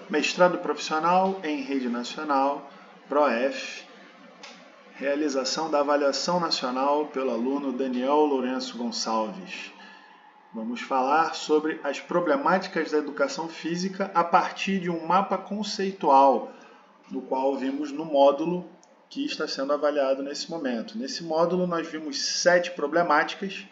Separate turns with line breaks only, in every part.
Mestrado profissional em rede nacional, PROEF, realização da avaliação nacional pelo aluno Daniel Lourenço Gonçalves. Vamos falar sobre as problemáticas da educação física a partir de um mapa conceitual, do qual vimos no módulo que está sendo avaliado nesse momento. Nesse módulo nós vimos 7 problemáticas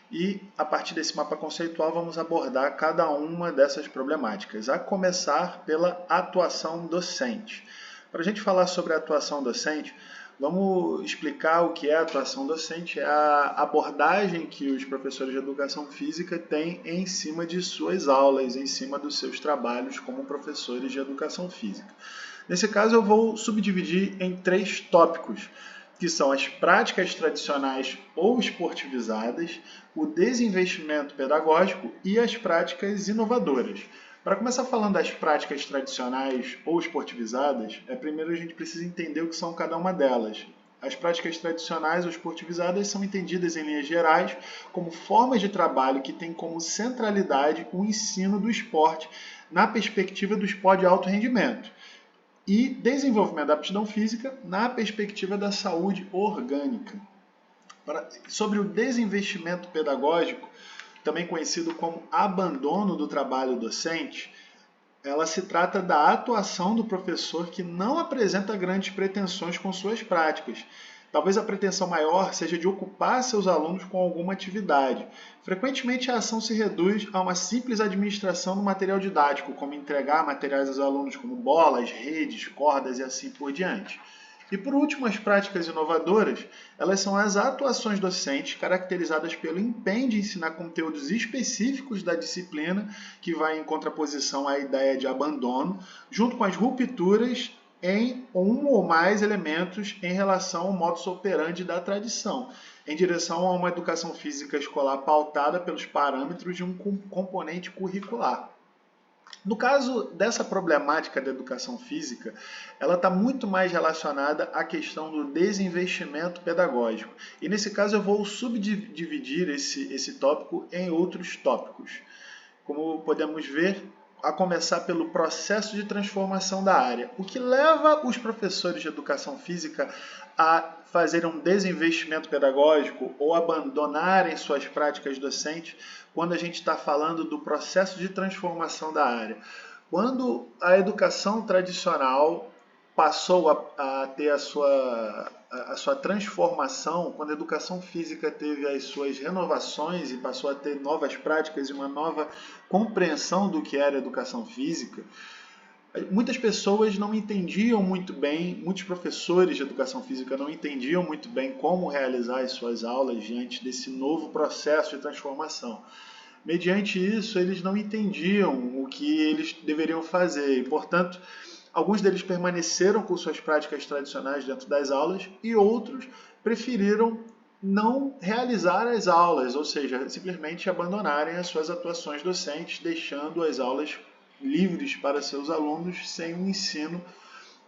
e a partir desse mapa conceitual vamos abordar cada uma dessas problemáticas, a começar pela atuação docente. Para a gente falar sobre a atuação docente, vamos explicar o que é a atuação docente. É a abordagem que os professores de educação física têm em cima de suas aulas, em cima dos seus trabalhos como professores de educação física. Nesse caso eu vou subdividir em 3 tópicos, que são as práticas tradicionais ou esportivizadas, o desinvestimento pedagógico e as práticas inovadoras. Para começar falando das práticas tradicionais ou esportivizadas, primeiro a gente precisa entender o que são cada uma delas. As práticas tradicionais ou esportivizadas são entendidas em linhas gerais como formas de trabalho que têm como centralidade o ensino do esporte na perspectiva do esporte de alto rendimento e desenvolvimento da aptidão física na perspectiva da saúde orgânica. Sobre o desinvestimento pedagógico, também conhecido como abandono do trabalho docente, ela se trata da atuação do professor que não apresenta grandes pretensões com suas práticas. Talvez a pretensão maior seja de ocupar seus alunos com alguma atividade. Frequentemente a ação se reduz a uma simples administração do material didático, como entregar materiais aos alunos como bolas, redes, cordas e assim por diante. E por último, as práticas inovadoras, elas são as atuações docentes caracterizadas pelo empenho de ensinar conteúdos específicos da disciplina, que vai em contraposição à ideia de abandono, junto com as rupturas em um ou mais elementos em relação ao modus operandi da tradição, em direção a uma educação física escolar pautada pelos parâmetros de um componente curricular. No caso dessa problemática da educação física, ela está muito mais relacionada à questão do desinvestimento pedagógico. E nesse caso eu vou subdividir esse tópico em outros tópicos. Como podemos ver, a começar pelo processo de transformação da área. O que leva os professores de educação física a fazer um desinvestimento pedagógico ou abandonarem suas práticas docentes quando a gente está falando do processo de transformação da área? Quando a educação tradicional passou a ter a sua transformação, quando a educação física teve as suas renovações e passou a ter novas práticas e uma nova compreensão do que era educação física, muitas pessoas não entendiam muito bem, muitos professores de educação física não entendiam muito bem como realizar as suas aulas diante desse novo processo de transformação. Mediante isso, eles não entendiam o que eles deveriam fazer e, portanto, alguns deles permaneceram com suas práticas tradicionais dentro das aulas e outros preferiram não realizar as aulas, ou seja, simplesmente abandonarem as suas atuações docentes, deixando as aulas livres para seus alunos sem um ensino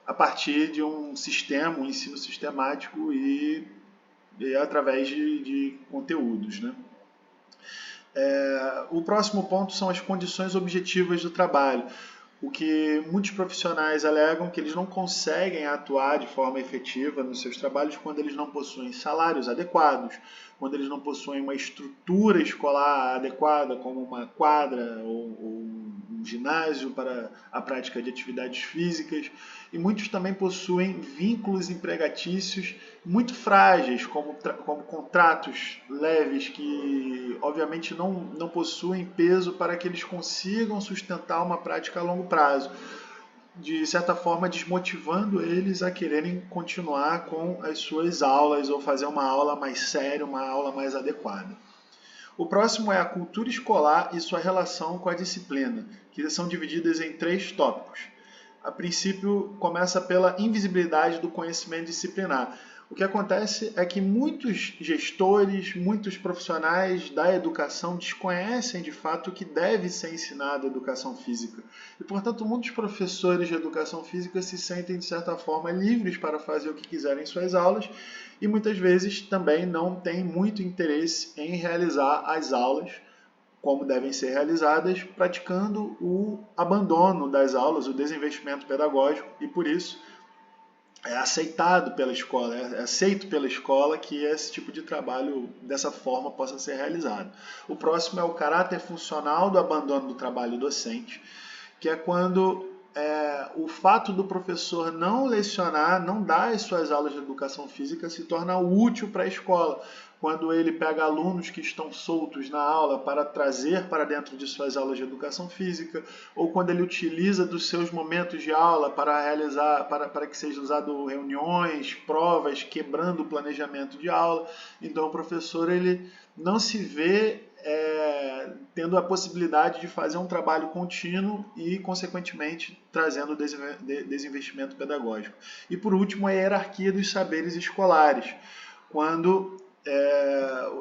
a partir de um sistema, um ensino sistemático e através de conteúdos, né? O próximo ponto são as condições objetivas do trabalho. O que muitos profissionais alegam que eles não conseguem atuar de forma efetiva nos seus trabalhos quando eles não possuem salários adequados, quando eles não possuem uma estrutura escolar adequada, como uma quadra ou um ginásio para a prática de atividades físicas, e muitos também possuem vínculos empregatícios muito frágeis, como contratos leves que obviamente não possuem peso para que eles consigam sustentar uma prática a longo prazo, de certa forma desmotivando eles a quererem continuar com as suas aulas ou fazer uma aula mais séria, uma aula mais adequada. O próximo é a cultura escolar e sua relação com a disciplina, que são divididas em 3 tópicos. A princípio, começa pela invisibilidade do conhecimento disciplinar. O que acontece é que muitos gestores, muitos profissionais da educação desconhecem de fato o que deve ser ensinado a educação física. E, portanto, muitos professores de educação física se sentem, de certa forma, livres para fazer o que quiserem em suas aulas e muitas vezes também não têm muito interesse em realizar as aulas como devem ser realizadas, praticando o abandono das aulas, o desinvestimento pedagógico, e por isso é aceitado pela escola, é aceito pela escola que esse tipo de trabalho dessa forma possa ser realizado. O próximo é o caráter funcional do abandono do trabalho docente, que é quando o fato do professor não lecionar, não dar as suas aulas de educação física se torna útil para a escola. Quando ele pega alunos que estão soltos na aula para trazer para dentro de suas aulas de educação física, ou quando ele utiliza dos seus momentos de aula para realizar, para que seja usado reuniões, provas, quebrando o planejamento de aula. Então o professor ele não se vê tendo a possibilidade de fazer um trabalho contínuo e, consequentemente, trazendo desinvestimento pedagógico. E, por último, a hierarquia dos saberes escolares, quando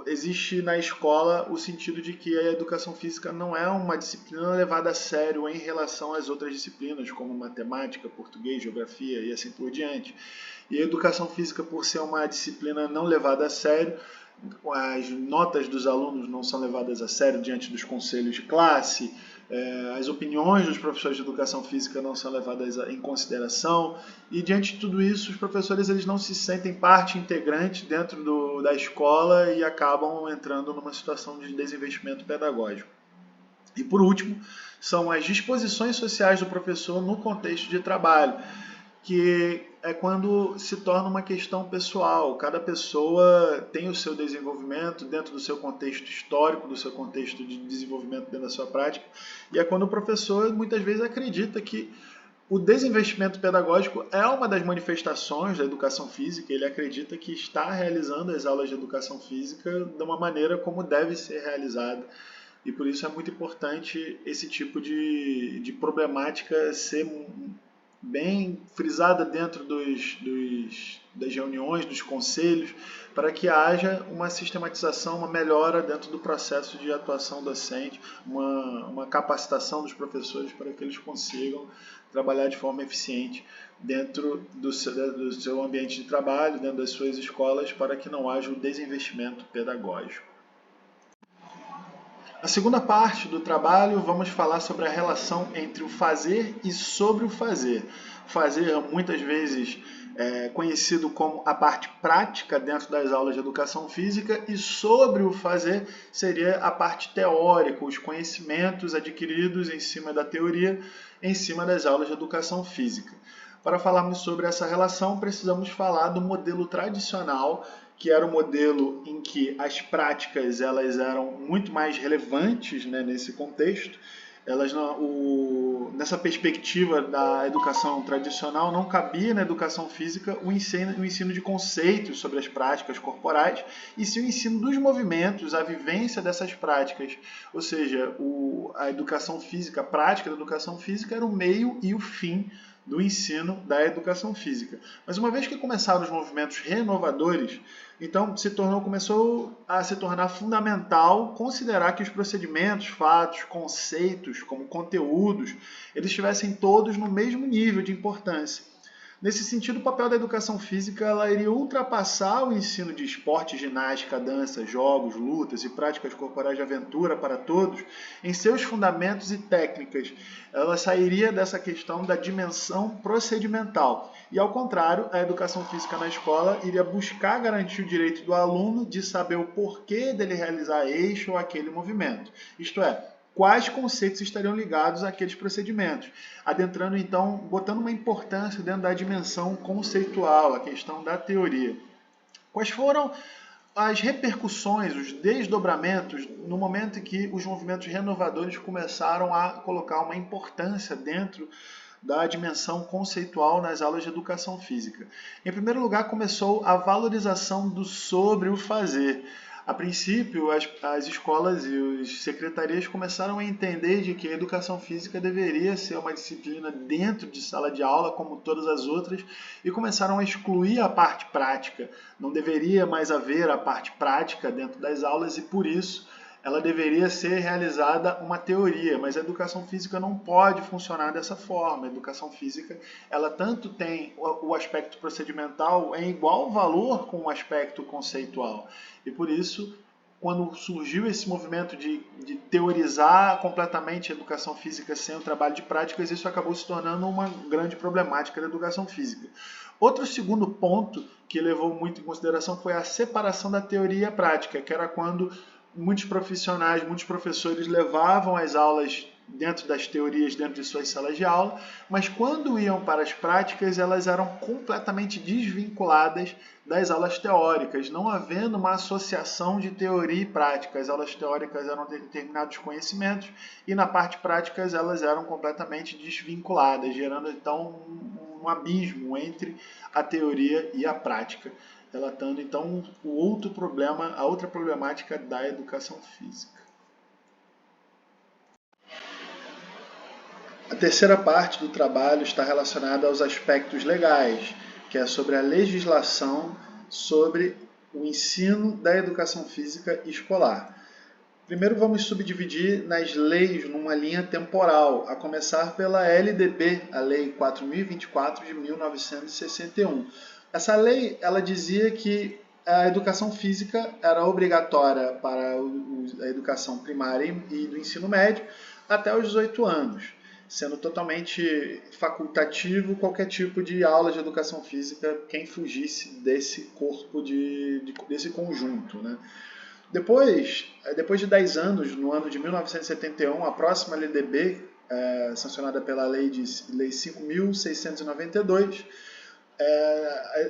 existe na escola o sentido de que a educação física não é uma disciplina levada a sério em relação às outras disciplinas, como matemática, português, geografia e assim por diante. E a educação física, por ser uma disciplina não levada a sério, as notas dos alunos não são levadas a sério diante dos conselhos de classe, as opiniões dos professores de educação física não são levadas em consideração, e diante de tudo isso, os professores eles não se sentem parte integrante dentro da escola e acabam entrando numa situação de desinvestimento pedagógico. E por último, são as disposições sociais do professor no contexto de trabalho, que é quando se torna uma questão pessoal. Cada pessoa tem o seu desenvolvimento dentro do seu contexto histórico, do seu contexto de desenvolvimento dentro da sua prática, e é quando o professor muitas vezes acredita que o desinvestimento pedagógico é uma das manifestações da educação física. Ele acredita que está realizando as aulas de educação física de uma maneira como deve ser realizada, e por isso é muito importante esse tipo de problemática ser bem frisada dentro das reuniões, dos conselhos, para que haja uma sistematização, uma melhora dentro do processo de atuação docente, uma capacitação dos professores para que eles consigam trabalhar de forma eficiente dentro do seu ambiente de trabalho, dentro das suas escolas, para que não haja o desinvestimento pedagógico. Na segunda parte do trabalho, vamos falar sobre a relação entre o fazer e sobre o fazer. O fazer, muitas vezes, conhecido como a parte prática dentro das aulas de educação física, e sobre o fazer seria a parte teórica, os conhecimentos adquiridos em cima da teoria, em cima das aulas de educação física. Para falarmos sobre essa relação, precisamos falar do modelo tradicional, que era o modelo em que as práticas elas eram muito mais relevantes, né, nesse contexto. Nessa perspectiva da educação tradicional, não cabia na educação física o ensino de conceitos sobre as práticas corporais, e sim o ensino dos movimentos, a vivência dessas práticas. Ou seja, a educação física, a prática da educação física era o meio e o fim do ensino da educação física. Mas uma vez que começaram os movimentos renovadores, então começou a se tornar fundamental considerar que os procedimentos, fatos, conceitos, como conteúdos, eles estivessem todos no mesmo nível de importância. Nesse sentido, o papel da educação física ela iria ultrapassar o ensino de esporte, ginástica, dança, jogos, lutas e práticas corporais de aventura para todos em seus fundamentos e técnicas. Ela sairia dessa questão da dimensão procedimental. E, ao contrário, a educação física na escola iria buscar garantir o direito do aluno de saber o porquê dele realizar este ou aquele movimento. Isto é, quais conceitos estariam ligados àqueles procedimentos, adentrando então, botando uma importância dentro da dimensão conceitual, a questão da teoria. Quais foram as repercussões, os desdobramentos, no momento em que os movimentos renovadores começaram a colocar uma importância dentro da dimensão conceitual nas aulas de educação física? Em primeiro lugar, começou a valorização do sobre o fazer. A princípio, as escolas e as secretarias começaram a entender de que a educação física deveria ser uma disciplina dentro de sala de aula, como todas as outras, e começaram a excluir a parte prática. Não deveria mais haver a parte prática dentro das aulas e, por isso, ela deveria ser realizada uma teoria, mas a educação física não pode funcionar dessa forma. A educação física, ela tanto tem o aspecto procedimental em igual valor com o aspecto conceitual. E por isso, quando surgiu esse movimento de teorizar completamente a educação física sem o trabalho de práticas, isso acabou se tornando uma grande problemática da educação física. Outro segundo ponto que levou muito em consideração foi a separação da teoria e a prática, que era quando muitos profissionais, muitos professores levavam as aulas dentro das teorias, dentro de suas salas de aula, mas quando iam para as práticas, elas eram completamente desvinculadas das aulas teóricas, não havendo uma associação de teoria e prática. As aulas teóricas eram determinados conhecimentos e na parte práticas elas eram completamente desvinculadas, gerando então um abismo entre a teoria e a prática, relatando então o outro problema, a outra problemática da educação física. A terceira parte do trabalho está relacionada aos aspectos legais, que é sobre a legislação sobre o ensino da educação física escolar. Primeiro vamos subdividir nas leis numa linha temporal, a começar pela LDB, a Lei 4.024 de 1961. Essa lei ela dizia que a educação física era obrigatória para a educação primária e do ensino médio até os 18 anos, sendo totalmente facultativo qualquer tipo de aula de educação física, quem fugisse desse corpo, desse conjunto, né? Depois de 10 anos, no ano de 1971, a próxima LDB, sancionada pela Lei 5.692,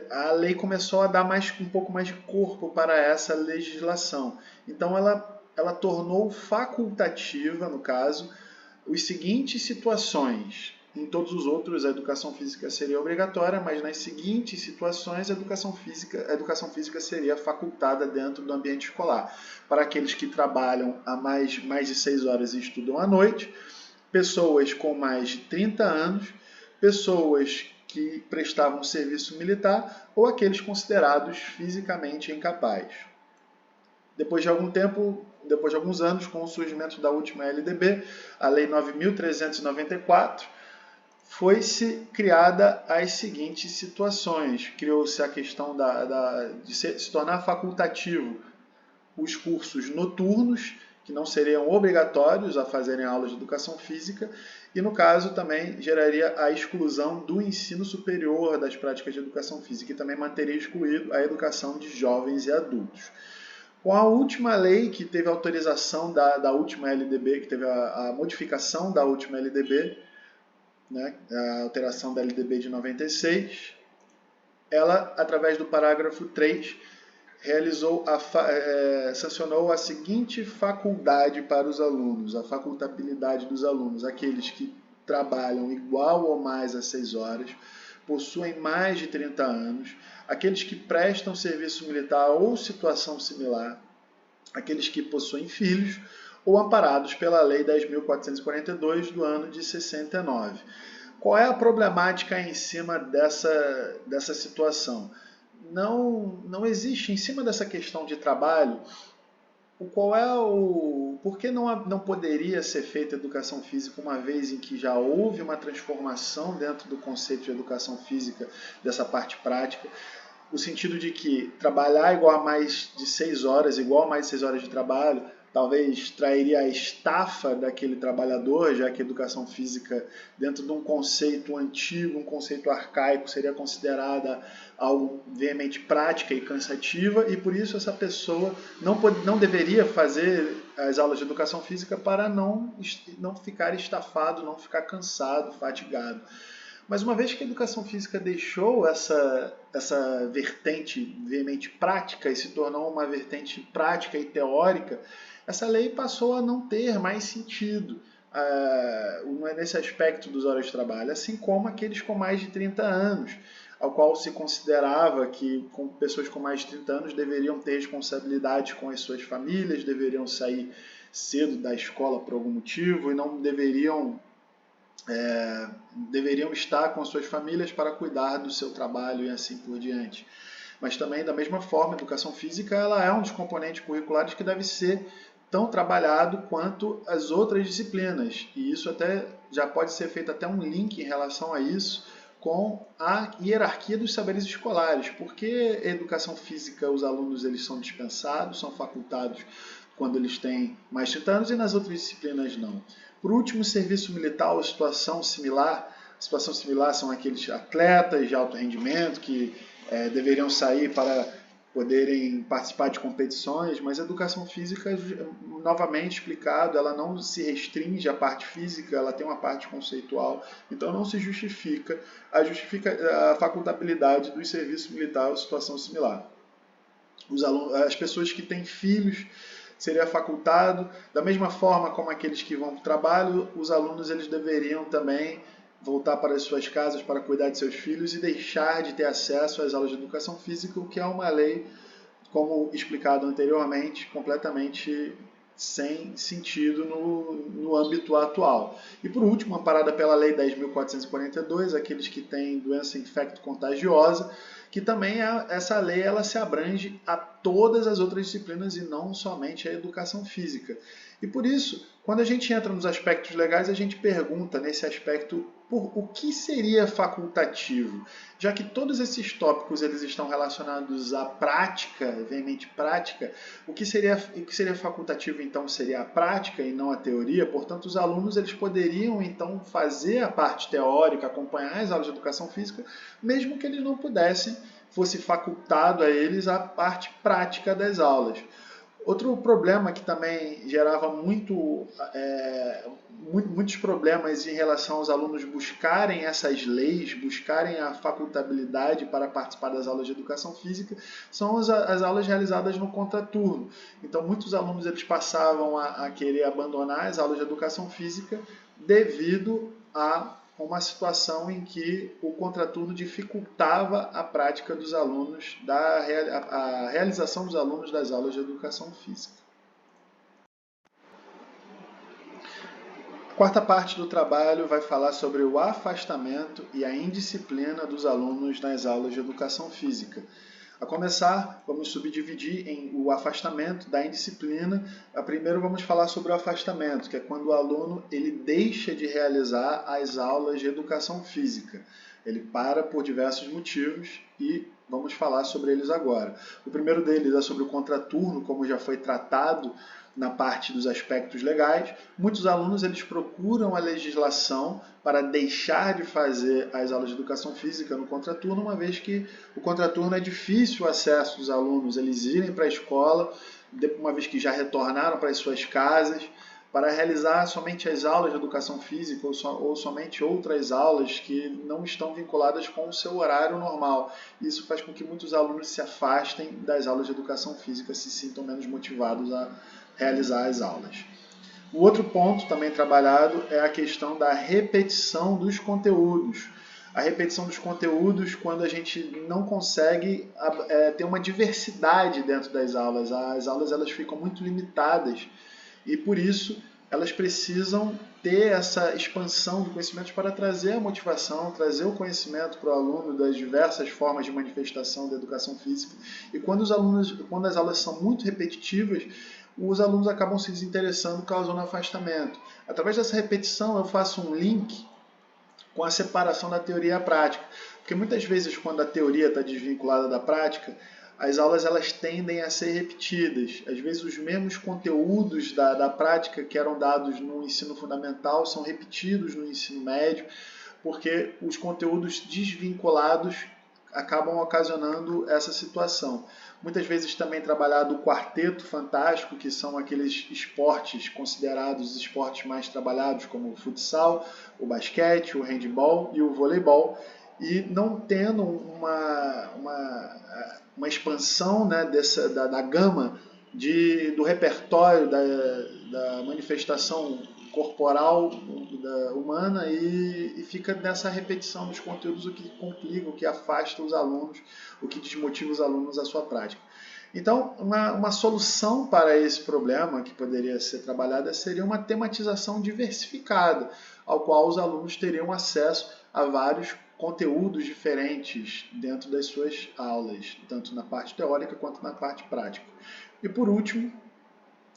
a lei começou a dar um pouco mais de corpo para essa legislação. Então ela tornou facultativa, no caso, as seguintes situações. Em todos os outros, a educação física seria obrigatória, mas nas seguintes situações, a educação física seria facultada dentro do ambiente escolar. Para aqueles que trabalham há mais de 6 horas e estudam à noite, pessoas com mais de 30 anos, pessoas que prestavam serviço militar ou aqueles considerados fisicamente incapazes. Depois de alguns anos, com o surgimento da última LDB, a Lei 9.394, foi-se criada as seguintes situações. Criou-se a questão de se tornar facultativo os cursos noturnos, que não seriam obrigatórios a fazerem aulas de educação física, e no caso também geraria a exclusão do ensino superior das práticas de educação física, e também manteria excluído a educação de jovens e adultos. Com a última lei que teve a autorização da última LDB, que teve a modificação da última LDB, né, a alteração da LDB de 96, ela, através do parágrafo 3, sancionou a seguinte faculdade para os alunos, a facultabilidade dos alunos, aqueles que trabalham igual ou mais a 6 horas, possuem mais de 30 anos, aqueles que prestam serviço militar ou situação similar, aqueles que possuem filhos ou amparados pela Lei 10.442 do ano de 69. Qual é a problemática em cima dessa situação? Não existe, em cima dessa questão de trabalho, por que não poderia ser feita educação física uma vez em que já houve uma transformação dentro do conceito de educação física, dessa parte prática, no sentido de que trabalhar igual a mais de 6 horas de trabalho, talvez trairia a estafa daquele trabalhador, já que a educação física, dentro de um conceito antigo, um conceito arcaico, seria considerada algo veemente prática e cansativa, e por isso essa pessoa não deveria fazer as aulas de educação física para não ficar estafado, não ficar cansado, fatigado. Mas uma vez que a educação física deixou essa vertente veemente prática e se tornou uma vertente prática e teórica, essa lei passou a não ter mais sentido nesse aspecto dos horas de trabalho, assim como aqueles com mais de 30 anos, ao qual se considerava que pessoas com mais de 30 anos deveriam ter responsabilidades com as suas famílias, deveriam sair cedo da escola por algum motivo e não deveriam estar com as suas famílias para cuidar do seu trabalho e assim por diante. Mas também, da mesma forma, a educação física ela é um dos componentes curriculares que deve ser tão trabalhado quanto as outras disciplinas. E isso até já pode ser feito até um link em relação a isso com a hierarquia dos saberes escolares. Porque a educação física, os alunos eles são dispensados, são facultados quando eles têm mais de 30 anos e nas outras disciplinas não. Por último, o serviço militar ou situação similar. Situação similar são aqueles atletas de alto rendimento que deveriam sair para poderem participar de competições, mas a educação física, novamente explicado, ela não se restringe à parte física, ela tem uma parte conceitual, então não se justifica a facultabilidade do serviço militar ou situação similar. As pessoas que têm filhos seria facultado, da mesma forma como aqueles que vão para o trabalho, os alunos eles deveriam também voltar para as suas casas para cuidar de seus filhos e deixar de ter acesso às aulas de educação física, o que é uma lei, como explicado anteriormente, completamente sem sentido no âmbito atual. E por último, amparada pela Lei 10.442, aqueles que têm doença infecto-contagiosa, que também essa lei ela se abrange a todas as outras disciplinas e não somente a educação física. E por isso, quando a gente entra nos aspectos legais, a gente pergunta nesse aspecto o que seria facultativo, já que todos esses tópicos eles estão relacionados à prática, veemente prática, o que seria facultativo então seria a prática e não a teoria, portanto os alunos eles poderiam então fazer a parte teórica, acompanhar as aulas de educação física, mesmo que eles não pudessem, fosse facultado a eles a parte prática das aulas. Outro problema que também gerava muitos problemas em relação aos alunos buscarem essas leis, buscarem a facultabilidade para participar das aulas de educação física, são as aulas realizadas no contraturno. Então, muitos alunos eles passavam a querer abandonar as aulas de educação física devido a uma situação em que o contraturno dificultava a prática dos alunos, a realização dos alunos das aulas de educação física. A quarta parte do trabalho vai falar sobre o afastamento e a indisciplina dos alunos nas aulas de educação física. A começar, vamos subdividir em o afastamento da indisciplina. Primeiro vamos falar sobre o afastamento, que é quando o aluno ele deixa de realizar as aulas de educação física. Ele para por diversos motivos e vamos falar sobre eles agora. O primeiro deles é sobre o contraturno, como já foi tratado na parte dos aspectos legais. Muitos alunos eles procuram a legislação para deixar de fazer as aulas de educação física no contraturno, uma vez que o contraturno é difícil o acesso dos alunos, eles irem para a escola, uma vez que já retornaram para as suas casas, para realizar somente as aulas de educação física ou somente outras aulas que não estão vinculadas com o seu horário normal. Isso faz com que muitos alunos se afastem das aulas de educação física, se sintam menos motivados a realizar as aulas. O outro ponto também trabalhado é a questão da repetição dos conteúdos. A repetição dos conteúdos quando a gente não consegue ter uma diversidade dentro das aulas. As aulas elas ficam muito limitadas e por isso elas precisam ter essa expansão de conhecimentos para trazer a motivação, trazer o conhecimento para o aluno das diversas formas de manifestação da educação física. E quando as aulas são muito repetitivas, os alunos acabam se desinteressando, causando afastamento. Através dessa repetição, eu faço um link com a separação da teoria e a prática. Porque muitas vezes, quando a teoria está desvinculada da prática, as aulas elas tendem a ser repetidas. Às vezes, os mesmos conteúdos da prática que eram dados no ensino fundamental são repetidos no ensino médio, porque os conteúdos desvinculados acabam ocasionando essa situação. Muitas vezes também trabalhado o quarteto fantástico, que são aqueles esportes considerados os esportes mais trabalhados, como o futsal, o basquete, o handball e o voleibol, e não tendo uma expansão, né, da gama do repertório da manifestação corporal humana e fica nessa repetição dos conteúdos, o que complica, o que afasta os alunos, o que desmotiva os alunos à sua prática. Então, uma solução para esse problema que poderia ser trabalhada seria uma tematização diversificada, ao qual os alunos teriam acesso a vários conteúdos diferentes dentro das suas aulas, tanto na parte teórica quanto na parte prática. E por último,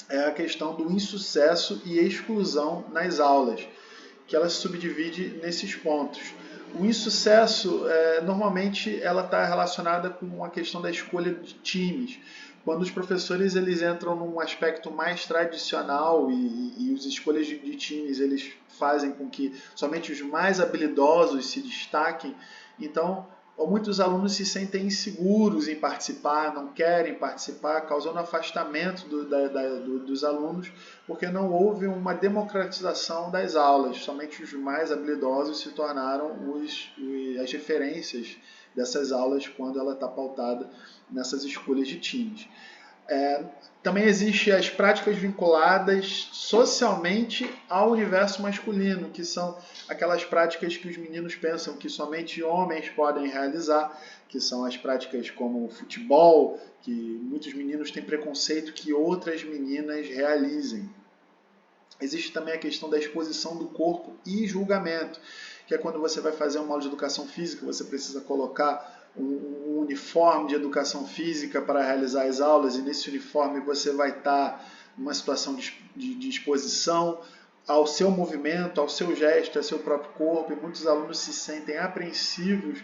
é a questão do insucesso e exclusão nas aulas, que ela se subdivide nesses pontos. O insucesso, normalmente, ela está relacionada com a questão da escolha de times. Quando os professores eles entram num aspecto mais tradicional e as escolhas de times eles fazem com que somente os mais habilidosos se destaquem, então muitos alunos se sentem inseguros em participar, não querem participar, causando afastamento dos alunos, porque não houve uma democratização das aulas. Somente os mais habilidosos se tornaram as referências dessas aulas quando ela está pautada nessas escolhas de times. Também existem as práticas vinculadas socialmente ao universo masculino, que são aquelas práticas que os meninos pensam que somente homens podem realizar, que são as práticas como o futebol, que muitos meninos têm preconceito que outras meninas realizem. Existe também a questão da exposição do corpo e julgamento, que é quando você vai fazer uma aula de educação física, você precisa colocar um uniforme de educação física para realizar as aulas, e nesse uniforme você vai estar numa situação de exposição ao seu movimento, ao seu gesto, ao seu próprio corpo, e muitos alunos se sentem apreensivos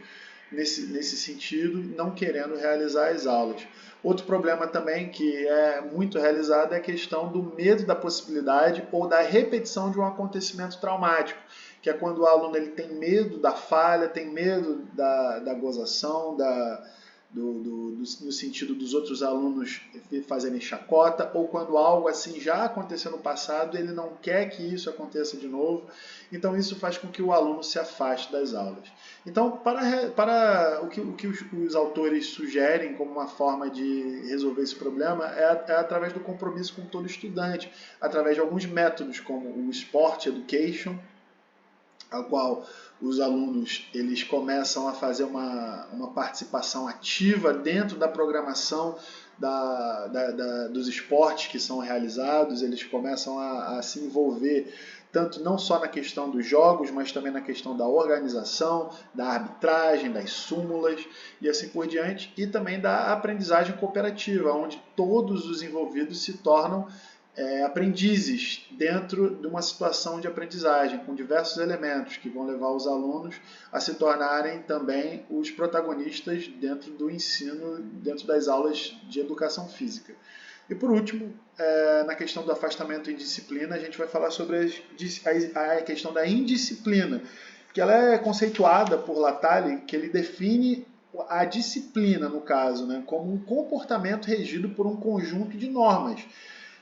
nesse sentido, não querendo realizar as aulas. Outro problema também que é muito realizado é a questão do medo da possibilidade ou da repetição de um acontecimento traumático, que é quando o aluno ele tem medo da falha, tem medo da gozação, no sentido dos outros alunos fazerem chacota, ou quando algo assim já aconteceu no passado, ele não quer que isso aconteça de novo, então isso faz com que o aluno se afaste das aulas. Então, para o que os autores sugerem como uma forma de resolver esse problema é através do compromisso com todo estudante, através de alguns métodos como o Sport Education, a qual os alunos eles começam a fazer uma participação ativa dentro da programação dos esportes que são realizados, eles começam a se envolver tanto não só na questão dos jogos, mas também na questão da organização, da arbitragem, das súmulas e assim por diante, e também da aprendizagem cooperativa, onde todos os envolvidos se tornam aprendizes dentro de uma situação de aprendizagem, com diversos elementos que vão levar os alunos a se tornarem também os protagonistas dentro do ensino, dentro das aulas de educação física. E por último, na questão do afastamento em disciplina, a gente vai falar sobre a questão da indisciplina, que ela é conceituada por Latale, que ele define a disciplina, no caso, né, como um comportamento regido por um conjunto de normas,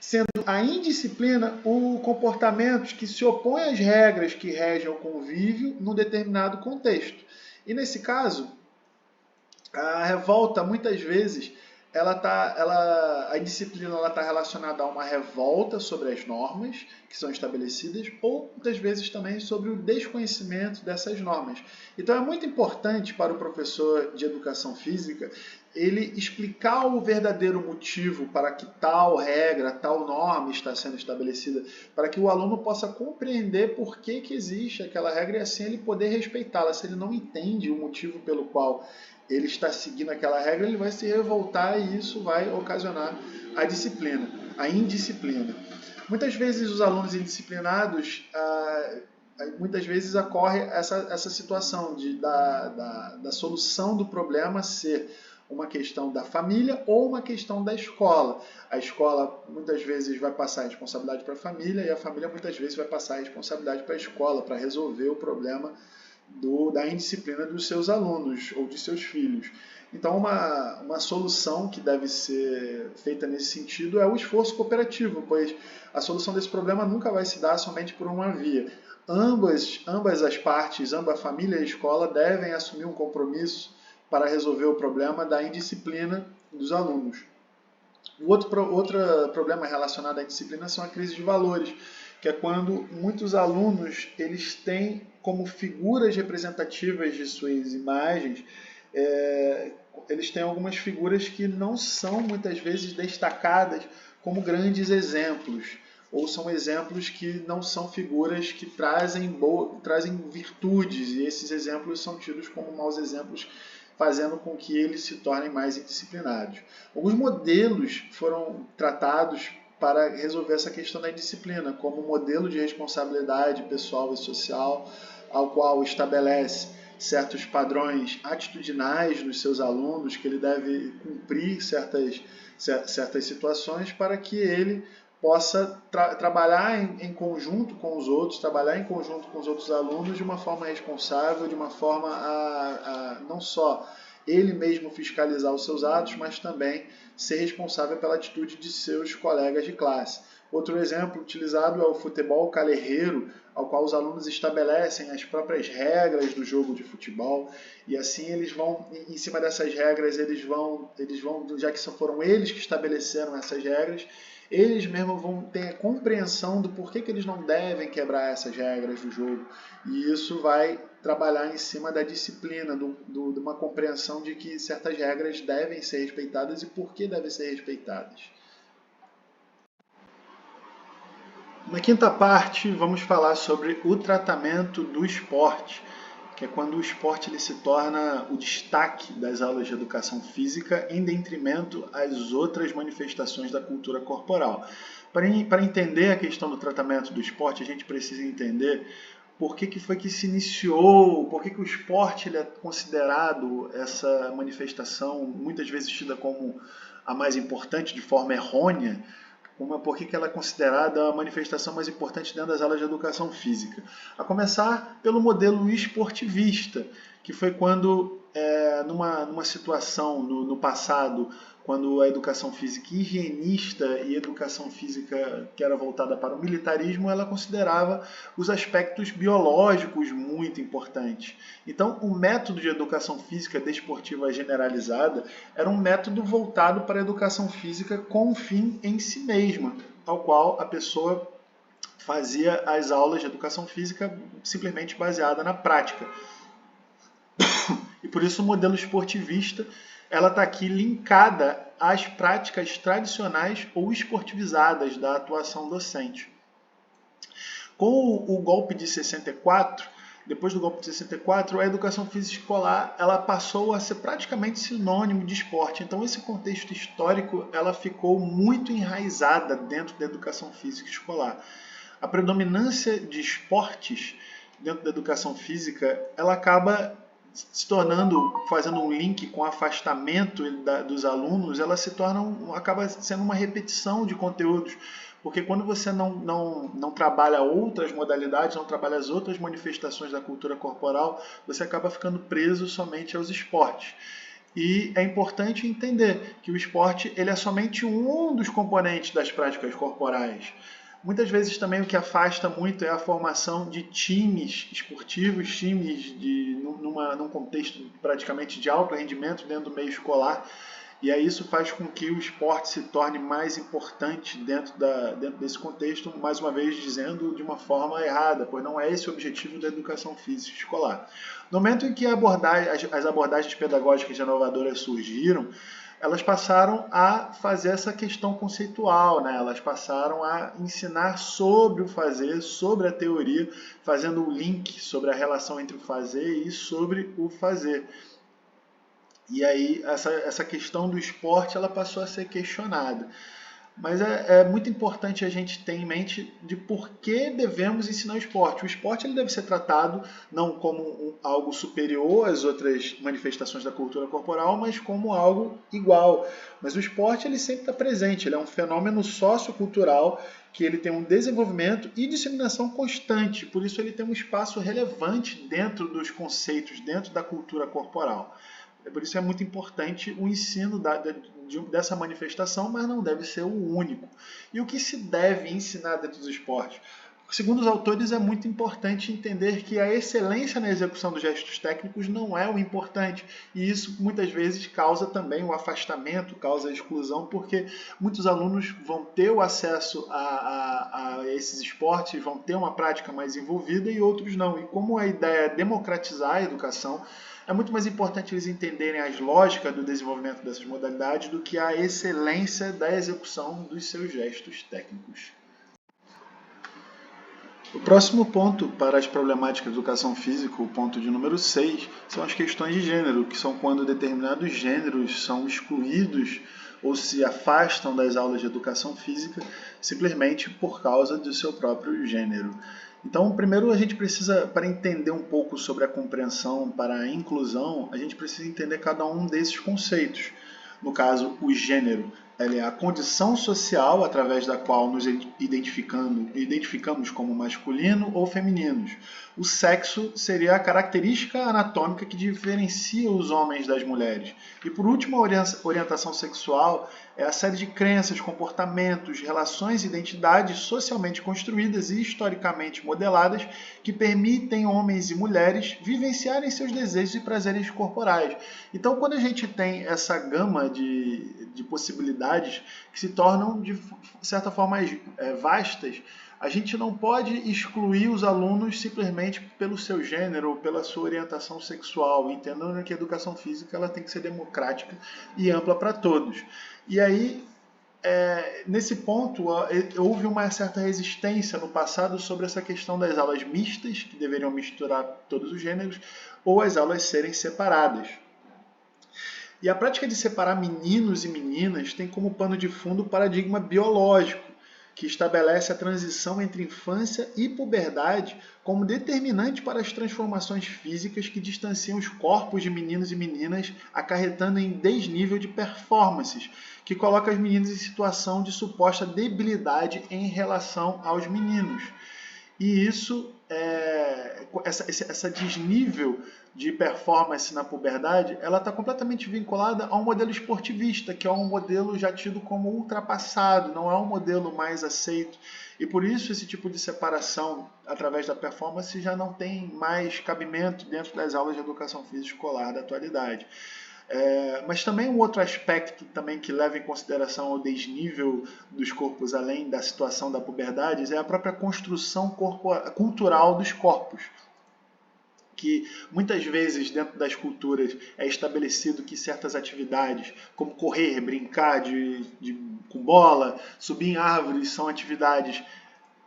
sendo a indisciplina o comportamento que se opõe às regras que regem o convívio num determinado contexto. E nesse caso, a revolta, muitas vezes, a indisciplina está relacionada a uma revolta sobre as normas que são estabelecidas ou, muitas vezes, também sobre o desconhecimento dessas normas. Então, é muito importante para o professor de educação física ele explicar o verdadeiro motivo para que tal regra, tal norma está sendo estabelecida, para que o aluno possa compreender por que existe aquela regra e assim ele poder respeitá-la. Se ele não entende o motivo pelo qual ele está seguindo aquela regra, ele vai se revoltar e isso vai ocasionar a disciplina, a indisciplina. Muitas vezes os alunos indisciplinados, muitas vezes ocorre essa situação da solução do problema ser uma questão da família ou uma questão da escola. A escola muitas vezes vai passar a responsabilidade para a família e a família muitas vezes vai passar a responsabilidade para a escola para resolver o problema da indisciplina dos seus alunos ou de seus filhos. Então, uma solução que deve ser feita nesse sentido é o esforço cooperativo, pois a solução desse problema nunca vai se dar somente por uma via. Ambas as partes, ambas a família e a escola devem assumir um compromisso para resolver o problema da indisciplina dos alunos. Outro problema relacionado à indisciplina são a crise de valores, que é quando muitos alunos eles têm como figuras representativas de suas imagens, eles têm algumas figuras que não são muitas vezes destacadas como grandes exemplos, ou são exemplos que não são figuras que trazem virtudes, e esses exemplos são tidos como maus exemplos, fazendo com que eles se tornem mais indisciplinados. Alguns modelos foram tratados para resolver essa questão da indisciplina, como o modelo de responsabilidade pessoal e social, ao qual estabelece certos padrões atitudinais nos seus alunos, que ele deve cumprir certas situações para que ele possa trabalhar em conjunto com os outros, trabalhar em conjunto com os outros alunos de uma forma responsável, de uma forma a não só ele mesmo fiscalizar os seus atos, mas também ser responsável pela atitude de seus colegas de classe. Outro exemplo utilizado é o futebol calerreiro, ao qual os alunos estabelecem as próprias regras do jogo de futebol, e assim eles vão, em cima dessas regras, eles vão, já que foram eles que estabeleceram essas regras, eles mesmos vão ter a compreensão do porquê que eles não devem quebrar essas regras do jogo. E isso vai trabalhar em cima da disciplina, de uma compreensão de que certas regras devem ser respeitadas e por que devem ser respeitadas. Na quinta parte, vamos falar sobre o tratamento do esporte, que é quando o esporte ele se torna o destaque das aulas de educação física em detrimento às outras manifestações da cultura corporal. Para entender a questão do tratamento do esporte, a gente precisa entender por que foi que se iniciou, por que o esporte ele é considerado essa manifestação, muitas vezes tida como a mais importante de forma errônea, por que ela é considerada a manifestação mais importante dentro das aulas de educação física. A começar pelo modelo esportivista, que foi quando, numa situação no passado, quando a educação física higienista e a educação física que era voltada para o militarismo, ela considerava os aspectos biológicos muito importantes. Então, o método de educação física desportiva generalizada era um método voltado para a educação física com um fim em si mesma, ao qual a pessoa fazia as aulas de educação física simplesmente baseada na prática. E por isso o modelo esportivista ela está aqui linkada às práticas tradicionais ou esportivizadas da atuação docente. Com o golpe de 64, depois do golpe de 64, a educação física escolar ela passou a ser praticamente sinônimo de esporte. Então, esse contexto histórico ela ficou muito enraizada dentro da educação física escolar. A predominância de esportes dentro da educação física ela acaba se tornando, fazendo um link com o afastamento dos alunos, ela acaba sendo uma repetição de conteúdos, porque quando você não trabalha outras modalidades, não trabalha as outras manifestações da cultura corporal, você acaba ficando preso somente aos esportes. E é importante entender que o esporte ele é somente um dos componentes das práticas corporais. Muitas vezes também o que afasta muito é a formação de times esportivos, times num contexto praticamente de alto rendimento dentro do meio escolar. E aí isso faz com que o esporte se torne mais importante dentro desse contexto, mais uma vez dizendo de uma forma errada, pois não é esse o objetivo da educação física escolar. No momento em que as abordagens pedagógicas inovadoras surgiram, elas passaram a fazer essa questão conceitual, né? Elas passaram a ensinar sobre o fazer, sobre a teoria, fazendo um link sobre a relação entre o fazer e sobre o fazer. E aí essa questão do esporte ela passou a ser questionada. Mas é muito importante a gente ter em mente de por que devemos ensinar o esporte. O esporte ele deve ser tratado não como algo superior às outras manifestações da cultura corporal, mas como algo igual. Mas o esporte ele sempre está presente, ele é um fenômeno sociocultural que ele tem um desenvolvimento e disseminação constante, por isso ele tem um espaço relevante dentro dos conceitos, dentro da cultura corporal. Por isso é muito importante o ensino dessa manifestação, mas não deve ser o único. E o que se deve ensinar dentro do esporte? Segundo os autores, é muito importante entender que a excelência na execução dos gestos técnicos não é o importante. E isso muitas vezes causa também o afastamento, causa a exclusão, porque muitos alunos vão ter o acesso a esses esportes, vão ter uma prática mais envolvida e outros não. E como a ideia é democratizar a educação, é muito mais importante eles entenderem as lógicas do desenvolvimento dessas modalidades do que a excelência da execução dos seus gestos técnicos. O próximo ponto para as problemáticas de educação física, o ponto de número 6, são as questões de gênero, que são quando determinados gêneros são excluídos ou se afastam das aulas de educação física simplesmente por causa do seu próprio gênero. Então, primeiro a gente precisa, para entender um pouco sobre a compreensão para a inclusão, a gente precisa entender cada um desses conceitos. No caso, o gênero, ele é a condição social através da qual nos identificamos como masculino ou femininos. O sexo seria a característica anatômica que diferencia os homens das mulheres. E por último, a orientação sexual é a série de crenças, comportamentos, relações e identidades socialmente construídas e historicamente modeladas que permitem homens e mulheres vivenciarem seus desejos e prazeres corporais. Então, quando a gente tem essa gama de possibilidades que se tornam, de certa forma, vastas, a gente não pode excluir os alunos simplesmente pelo seu gênero ou pela sua orientação sexual, entendendo que a educação física ela tem que ser democrática e ampla para todos. E aí, nesse ponto, houve uma certa resistência no passado sobre essa questão das aulas mistas, que deveriam misturar todos os gêneros, ou as aulas serem separadas. E a prática de separar meninos e meninas tem como pano de fundo o paradigma biológico, que estabelece a transição entre infância e puberdade como determinante para as transformações físicas que distanciam os corpos de meninos e meninas, acarretando em desnível de performances, que coloca as meninas em situação de suposta debilidade em relação aos meninos. E isso, essa desnível de performance na puberdade, ela está completamente vinculada a um modelo esportivista, que é um modelo já tido como ultrapassado, não é um modelo mais aceito. E por isso esse tipo de separação através da performance já não tem mais cabimento dentro das aulas de educação física escolar da atualidade. Mas também um outro aspecto também que leva em consideração o desnível dos corpos além da situação da puberdade é a própria construção cultural dos corpos, que muitas vezes dentro das culturas é estabelecido que certas atividades, como correr, brincar com bola, subir em árvores, são atividades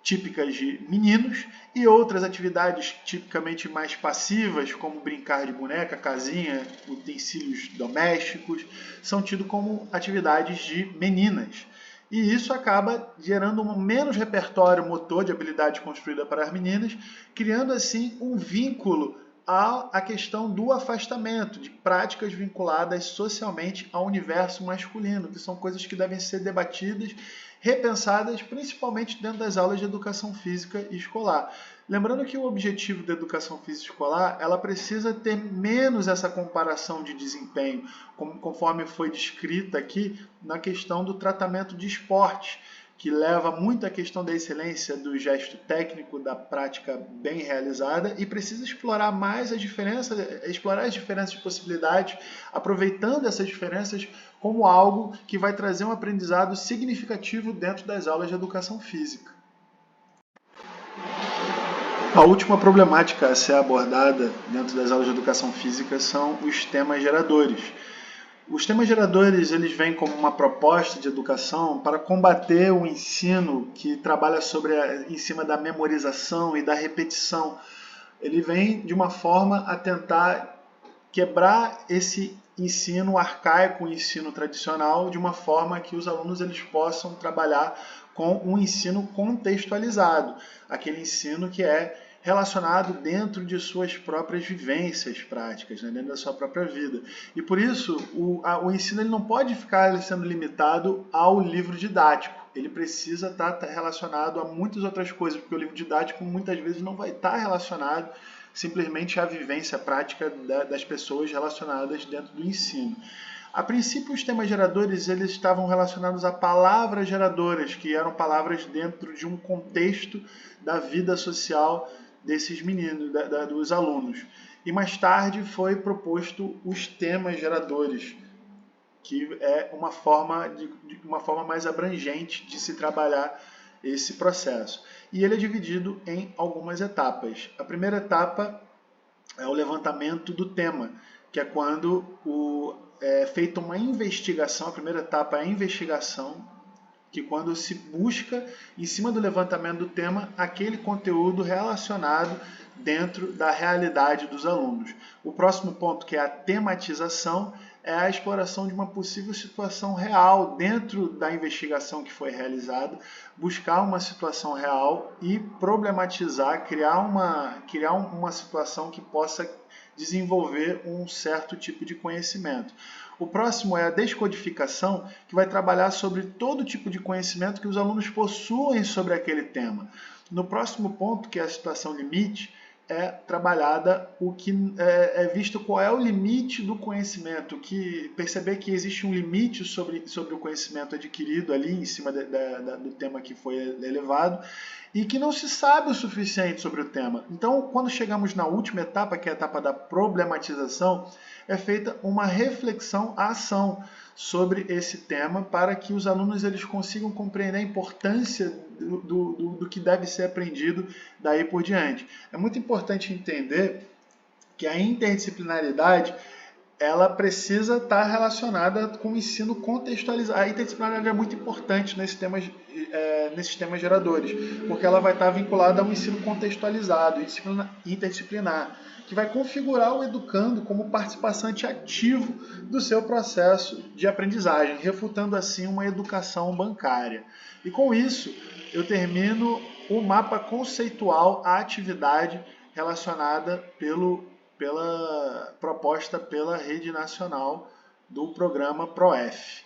típicas de meninos, e outras atividades tipicamente mais passivas, como brincar de boneca, casinha, utensílios domésticos, são tidos como atividades de meninas. E isso acaba gerando um menos repertório motor de habilidade construída para as meninas, criando assim um vínculo à questão do afastamento, de práticas vinculadas socialmente ao universo masculino, que são coisas que devem ser debatidas, repensadas, principalmente dentro das aulas de educação física escolar. Lembrando que o objetivo da educação física escolar, ela precisa ter menos essa comparação de desempenho, conforme foi descrita aqui na questão do tratamento de esporte, que leva muito à questão da excelência do gesto técnico, da prática bem realizada, e precisa explorar mais as diferenças de possibilidades, aproveitando essas diferenças como algo que vai trazer um aprendizado significativo dentro das aulas de educação física. A última problemática a ser abordada dentro das aulas de educação física são os temas geradores. Os temas geradores eles vêm como uma proposta de educação para combater o ensino que trabalha em cima da memorização e da repetição. Ele vem de uma forma a tentar quebrar esse ensino arcaico, o ensino tradicional, de uma forma que os alunos eles possam trabalhar com um ensino contextualizado, aquele ensino que é relacionado dentro de suas próprias vivências práticas, né, dentro da sua própria vida. E por isso, o ensino ele não pode ficar sendo limitado ao livro didático. Ele precisa estar relacionado a muitas outras coisas, porque o livro didático muitas vezes não vai estar relacionado simplesmente à vivência prática das pessoas relacionadas dentro do ensino. A princípio, os temas geradores eles estavam relacionados a palavras geradoras, que eram palavras dentro de um contexto da vida social desses meninos, dos alunos. E mais tarde foi proposto os temas geradores, que é uma forma mais abrangente de se trabalhar esse processo. E ele é dividido em algumas etapas. A primeira etapa é o levantamento do tema, que é quando é feita uma investigação. A primeira etapa é a investigação, que quando se busca, em cima do levantamento do tema, aquele conteúdo relacionado dentro da realidade dos alunos. O próximo ponto, que é a tematização, é a exploração de uma possível situação real dentro da investigação que foi realizada, buscar uma situação real e problematizar, criar uma situação que possa desenvolver um certo tipo de conhecimento. O próximo é a descodificação, que vai trabalhar sobre todo tipo de conhecimento que os alunos possuem sobre aquele tema. No próximo ponto, que é a situação limite, é trabalhada o que é visto qual é o limite do conhecimento, que perceber que existe um limite sobre o conhecimento adquirido ali em cima do tema que foi elevado e que não se sabe o suficiente sobre o tema. Então, quando chegamos na última etapa, que é a etapa da problematização, é feita uma reflexão à ação sobre esse tema para que os alunos eles consigam compreender a importância do que deve ser aprendido daí por diante. É muito importante entender que a interdisciplinaridade ela precisa estar relacionada com o ensino contextualizado. A interdisciplinaridade é muito importante nesses temas geradores, porque ela vai estar vinculada ao ensino contextualizado, interdisciplinar, que vai configurar o educando como participante ativo do seu processo de aprendizagem, refutando assim uma educação bancária. E com isso, eu termino o mapa conceitual à atividade relacionada proposta pela Rede Nacional do Programa PROEF.